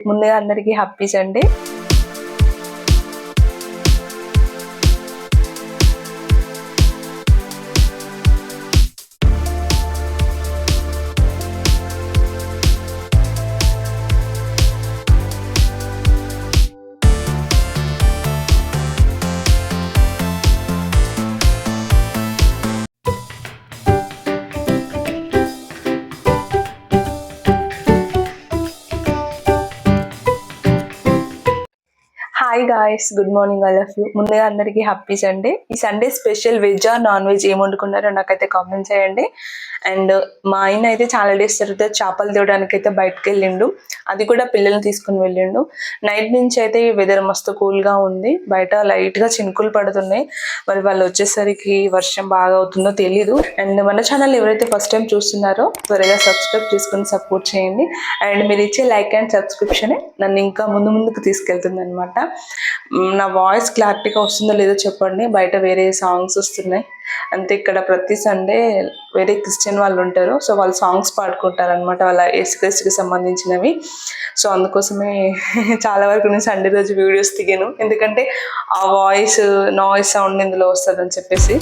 ముందుగా అందరికీ happy Sunday. Hi guys, good morning all of you. ముందుగా అందరికీ హ్యాపీ సండే. ఈ సండే స్పెషల్ వెజ్ ఆ నాన్ వెజ్ ఏం వండుకున్నారో నాకైతే కామెంట్ చేయండి. అండ్ మా ఆయన అయితే చాలా డేస్ తర్వాత చేపలు తేవడానికి అయితే బయటకు వెళ్ళిండు. అది కూడా పిల్లల్ని తీసుకుని వెళ్ళిండు. నైట్ నుంచి అయితే వెదర్ మస్తు కూల్గా ఉంది. బయట లైట్గా చినుకులు పడుతున్నాయి. మరి వాళ్ళు వచ్చేసరికి వర్షం బాగా అవుతుందో తెలీదు. అండ్ మన ఛానల్ ఎవరైతే ఫస్ట్ టైం చూస్తున్నారో త్వరగా సబ్స్క్రైబ్ చేసుకుని సపోర్ట్ చేయండి. అండ్ మీరు ఇచ్చే లైక్ అండ్ సబ్స్క్రిప్షన్ నన్ను ఇంకా ముందుకు తీసుకెళ్తుంది అనమాట. నా వాయిస్ క్లారిటీగా వస్తుందో లేదో చెప్పండి. బయట వేరే సాంగ్స్ వస్తున్నాయి అంతే. ఇక్కడ ప్రతి సండే వేరే క్రిస్టియన్ వాళ్ళు ఉంటారు. సో వాళ్ళు సాంగ్స్ పాడుకుంటారు అనమాట, వాళ్ళ యేసుక్రీస్తుకి సంబంధించినవి. సో అందుకోసమే చాలా వరకు నేను సండే రోజు వీడియోస్ దిగాను, ఎందుకంటే ఆ నాయిస్ సౌండ్ ఇందులో వస్తుందని చెప్పేసి.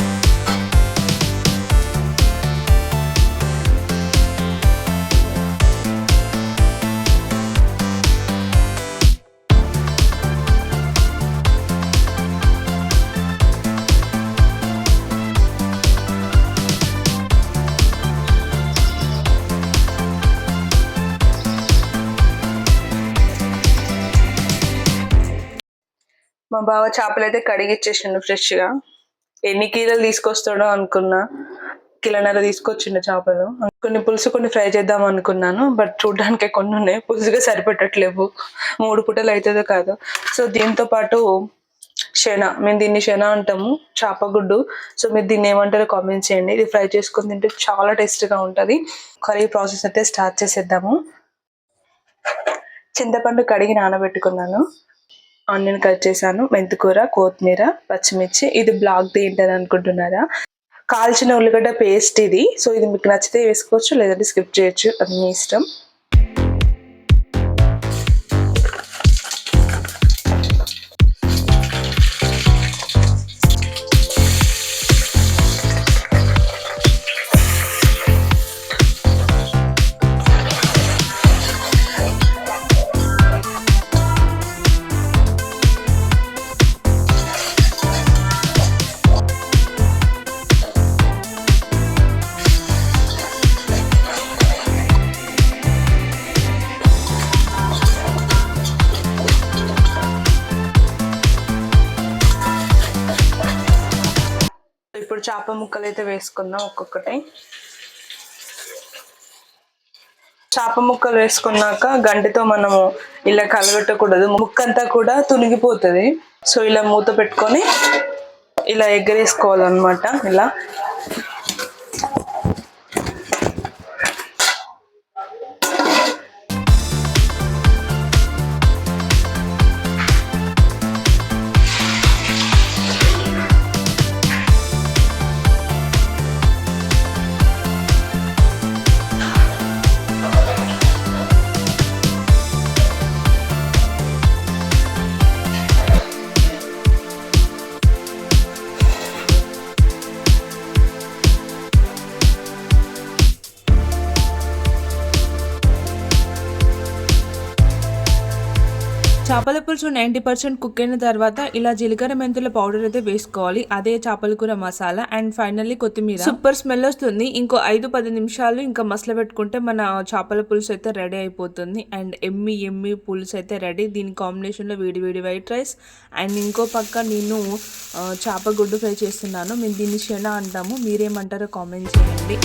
మా బావ చేపలు అయితే కడిగిచ్చేసిండు ఫ్రెష్గా. ఎన్ని కిలోలు తీసుకొస్తాడో అనుకున్నా, కిలోన్నర తీసుకొచ్చిండు చేపలు. కొన్ని పులుసు కొన్ని ఫ్రై చేద్దాం అనుకున్నాను, బట్ చూడ్డానికి కొన్ని ఉన్నాయి, పులుసుగా సరిపెట్టట్లేవు. 3 పూటలు అవుతుందో కాదు. సో దీంతో పాటు మేము దీన్ని శన అంటాము, చేపగుడ్డు. సో మీరు దీన్ని ఏమంటారో కామెంట్ చేయండి. ఇది ఫ్రై చేసుకొని తింటే చాలా టేస్ట్గా ఉంటుంది. కర్రీ ప్రాసెస్ అయితే స్టార్ట్ చేసేద్దాము. చింతపండు కడిగి నానబెట్టుకున్నాను, ఆనియన్ కట్ చేశాను, మెంతికూర, కొత్తిమీర, పచ్చిమిర్చి. ఇది బ్లాక్ ఏంటని అనుకుంటున్నారా? కాల్చిన ఉల్లిగడ్డ పేస్ట్ ఇది. సో ఇది మీకు నచ్చితే వేసుకోవచ్చు, లేదంటే స్కిప్ చేయొచ్చు, అది మీ ఇష్టం. ఇప్పుడు చేప ముక్కలు అయితే వేసుకుందాం ఒక్కొక్కటి. చేప ముక్కలు వేసుకున్నాక గంటితో మనము ఇలా కలగట్టకూడదు, ముక్కంతా కూడా తునిగిపోతుంది. సో ఇలా మూత పెట్టుకొని ఇలా ఎగ్గరేసుకోవాలన్నమాట. ఇలా చేపల పులుసు 90% కుక్ అయిన తర్వాత ఇలా జీలకర్ర మెంతుల పౌడర్ అయితే వేసుకోవాలి. అదే చేపల కూర మసాలా. అండ్ ఫైనల్లీ కొత్తిమీర. సూపర్ స్మెల్ వస్తుంది. ఇంకో 5-10 నిమిషాలు ఇంకా మసల పెట్టుకుంటే మన చేపల పులుసు అయితే రెడీ అయిపోతుంది. అండ్ ఎమ్మి పులుసు అయితే రెడీ. దీని కాంబినేషన్లో వేడి వైట్ రైస్. అండ్ ఇంకో పక్క నేను చేప గుడ్డు ఫ్రై చేస్తున్నాను. మేము దీన్ని శన అంటాము, మీరేమంటారో కామెంట్ చేయండి.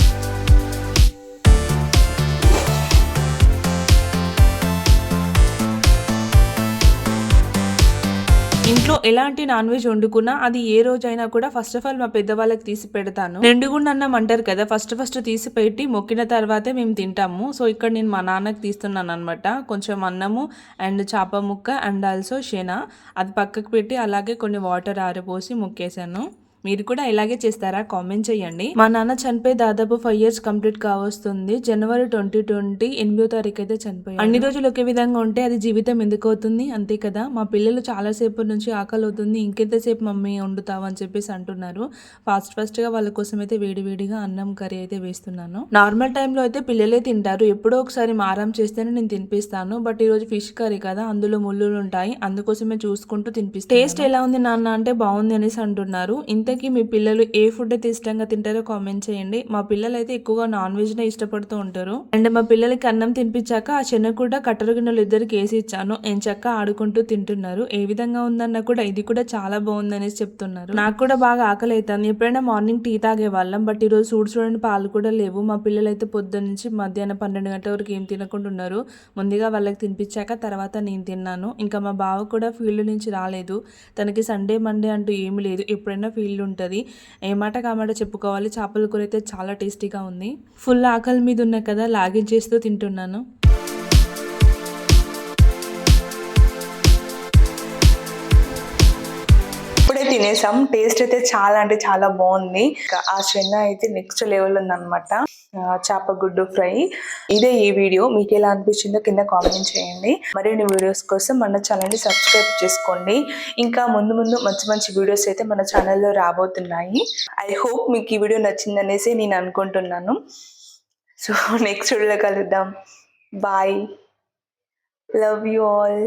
ఇంట్లో ఎలాంటి నాన్ వెజ్ వండుకున్నా అది ఏ రోజైనా కూడా ఫస్ట్ ఆఫ్ ఆల్ మా పెద్దవాళ్ళకి తీసి పెడతాను. నిండుగుండ అన్నం అంటారు కదా, ఫస్ట్ తీసి పెట్టి మొక్కిన తర్వాతే మేము తింటాము. సో ఇక్కడ నేను మా నాన్నకి తీస్తున్నాను అనమాట. కొంచెం అన్నము అండ్ చేప ముక్క అండ్ ఆల్సో శన అది పక్కకు పెట్టి అలాగే కొన్ని వాటర్ ఆరిపోసి మొక్కేసాను. మీరు కూడా ఇలాగే చేస్తారా? కామెంట్ చేయండి. మా నాన్న చనిపోయి దాదాపు 5 years కంప్లీట్ కావస్తుంది. జనవరి 2020 8వ తారీఖు అయితే చనిపోయారు. అన్ని రోజులు ఒకే విధంగా ఉంటే అది జీవితం ఎందుకు అవుతుంది? అంతే కదా. మా పిల్లలు చాలా సేపటి నుంచి ఆకలి అవుతుంది, ఇంకెంతసేపు మమ్మీ వండుతావు అని చెప్పేసి అంటున్నారు. ఫాస్ట్ గా వాళ్ళ కోసం అయితే వేడివేడిగా అన్నం కర్రీ అయితే వేస్తున్నాను. నార్మల్ టైంలో అయితే పిల్లలే తింటారు, ఎప్పుడో ఒకసారి మారం చేస్తేనే నేను తినిపిస్తాను. బట్ ఈ రోజు ఫిష్ కర్రీ కదా, అందులో ముళ్ళులు ఉంటాయి, అందుకోసమే చూసుకుంటూ తినిపిస్తాను. టేస్ట్ ఎలా ఉంది నాన్న అంటే బాగుంది అనేసి అంటున్నారు. ఇంతకీ మీ పిల్లలు ఏ ఫుడ్ అయితే ఇష్టంగా తింటారో కామెంట్ చేయండి. మా పిల్లలు అయితే ఎక్కువగా నాన్ వెజ్ నే ఇష్టపడుతూ ఉంటారు. అండ్ మా పిల్లలకి అన్నం తినిపించాక ఆ చెన్న కూడా కట్టరు గిన్నెలు ఇద్దరికి వేసి ఇచ్చాను. చక్క ఆడుకుంటూ తింటున్నారు. ఏ విధంగా ఉందన్నా కూడా ఇది కూడా చాలా బాగుంది అనేసి చెప్తున్నారు. నాకు కూడా బాగా ఆకలి అవుతుంది. ఎప్పుడైనా మార్నింగ్ టీ తాగే వాళ్ళం, బట్ ఈ రోజు చూడండి పాలు కూడా లేవు. మా పిల్లలు అయితే పొద్దున్న నుంచి మధ్యాహ్నం 12 గంటల వరకు ఏం తినకుండా ఉన్నారు. ముందుగా వాళ్ళకి తినిపించాక తర్వాత నేను తిన్నాను. ఇంకా మా బావ కూడా ఫీల్డ్ నుంచి రాలేదు. తనకి సండే మండే అంటూ ఏమి లేదు, ఎప్పుడైనా ఫీల్డ్ ఉంటుంది. ఏ మాట కామాట చెప్పుకోవాలి. చేపల కూర అయితే చాలా టేస్టీగా ఉంది. ఫుల్ ఆకలి మీద ఉన్నా కదా, లాగించేస్తూ తింటున్నాను. ఇప్పుడే తినేసాం. టేస్ట్ అయితే చాలా అంటే చాలా బాగుంది. ఆ చెన్న అయితే నెక్స్ట్ లెవెల్ ఉందన్నమాట. చేపగుడ్డు ఫ్రై. ఇదే ఈ వీడియో మీకు ఎలా అనిపించిందో కింద కామెంట్ చేయండి. మరిన్ని వీడియోస్ కోసం మన ఛానల్ని సబ్స్క్రైబ్ చేసుకోండి. ఇంకా ముందు మంచి మంచి వీడియోస్ అయితే మన ఛానల్లో రాబోతున్నాయి. ఐ హోప్ మీకు ఈ వీడియో నచ్చిందనేసి నేను అనుకుంటున్నాను. సో నెక్స్ట్ వీడియోలో కలుద్దాం. బాయ్. Love you all.